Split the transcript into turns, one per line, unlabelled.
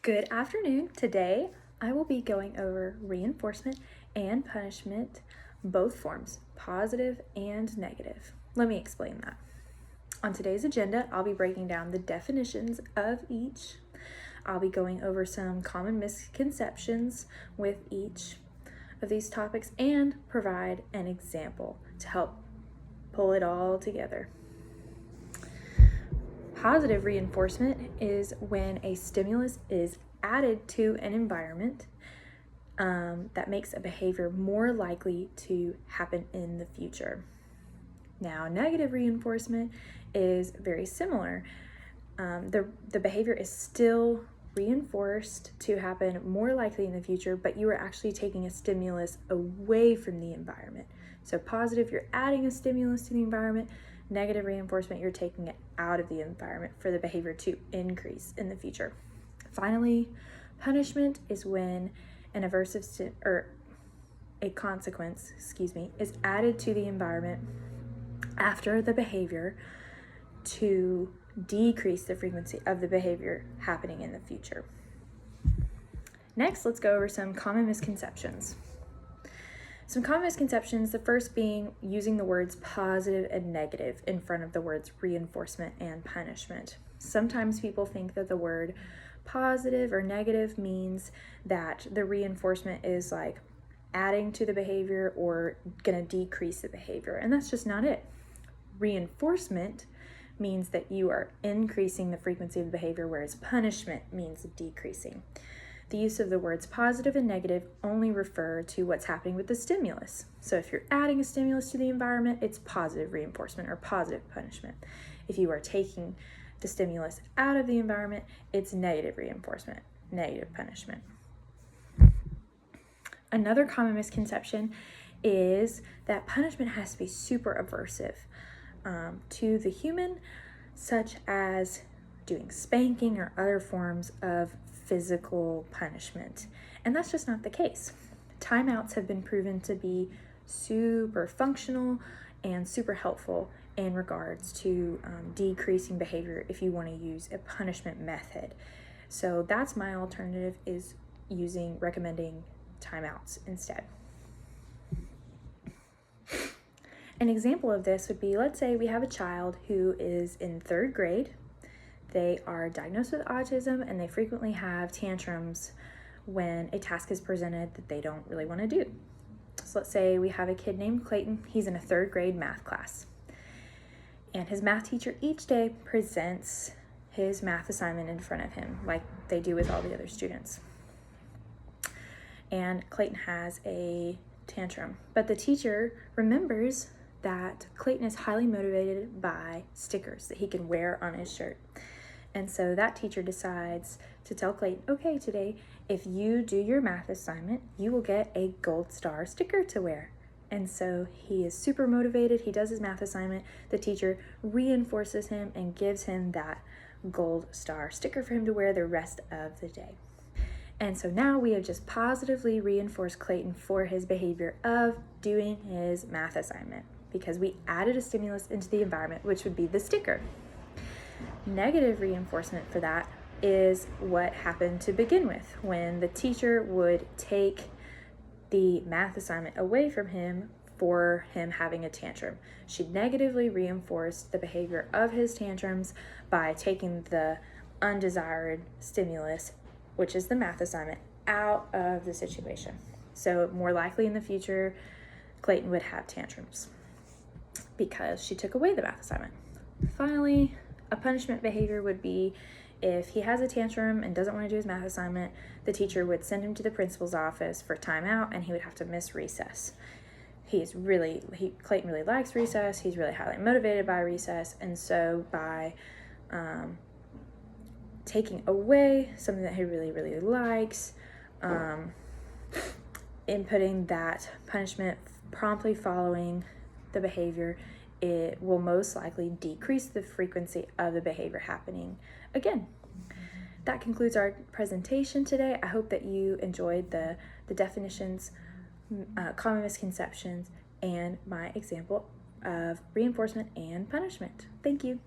Good afternoon. Today I will be going over reinforcement and punishment, both forms, positive and negative. Let me explain that. On today's agenda, I'll be breaking down the definitions of each. I'll be going over some common misconceptions with each of these topics and provide an example to help pull it all together. Positive reinforcement is when a stimulus is added to an environment that makes a behavior more likely to happen in the future. Now, negative reinforcement is very similar. The behavior is still reinforced to happen more likely in the future, but you are actually taking a stimulus away from the environment. So positive, you're adding a stimulus to the environment. Negative reinforcement, you're taking it out of the environment for the behavior to increase in the future. Finally, punishment is when an aversive a consequence, is added to the environment after the behavior to decrease the frequency of the behavior happening in the future. Next, let's go over some common misconceptions. Some common misconceptions, the first being using the words positive and negative in front of the words reinforcement and punishment. Sometimes people think that the word positive or negative means that the reinforcement is like adding to the behavior or going to decrease the behavior, and that's just not it. Reinforcement means that you are increasing the frequency of the behavior, whereas punishment means decreasing. The use of the words positive and negative only refer to what's happening with the stimulus. So if you're adding a stimulus to the environment, it's positive reinforcement or positive punishment. If you are taking the stimulus out of the environment, it's negative reinforcement, negative punishment. Another common misconception is that punishment has to be super aversive to the human, such as doing spanking or other forms of physical punishment. And that's just not the case. Timeouts have been proven to be super functional and super helpful in regards to decreasing behavior if you want to use a punishment method. So that's my alternative, is recommending timeouts instead. An example of this would be, let's say we have a child who is in 3rd grade. They are diagnosed with autism and they frequently have tantrums when a task is presented that they don't really want to do. So let's say we have a kid named Clayton. He's in a 3rd grade math class. And his math teacher each day presents his math assignment in front of him, like they do with all the other students. And Clayton has a tantrum, but the teacher remembers that Clayton is highly motivated by stickers that he can wear on his shirt. And so that teacher decides to tell Clayton, okay, today, if you do your math assignment, you will get a gold star sticker to wear. And so he is super motivated. He does his math assignment. The teacher reinforces him and gives him that gold star sticker for him to wear the rest of the day. And so now we have just positively reinforced Clayton for his behavior of doing his math assignment because we added a stimulus into the environment, which would be the sticker. Negative reinforcement for that is what happened to begin with, when the teacher would take the math assignment away from him for him having a tantrum. She negatively reinforced the behavior of his tantrums by taking the undesired stimulus, which is the math assignment, out of the situation. So more likely in the future, Clayton would have tantrums because she took away the math assignment. Finally, a punishment behavior would be if he has a tantrum and doesn't want to do his math assignment, the teacher would send him to the principal's office for timeout and he would have to miss recess. Clayton really likes recess. He's really highly motivated by recess. And so by taking away something that he really, really likes, inputting that punishment promptly following the behavior, it will most likely decrease the frequency of the behavior happening again. That concludes our presentation today. I hope that you enjoyed the definitions, common misconceptions, and my example of reinforcement and punishment. Thank you.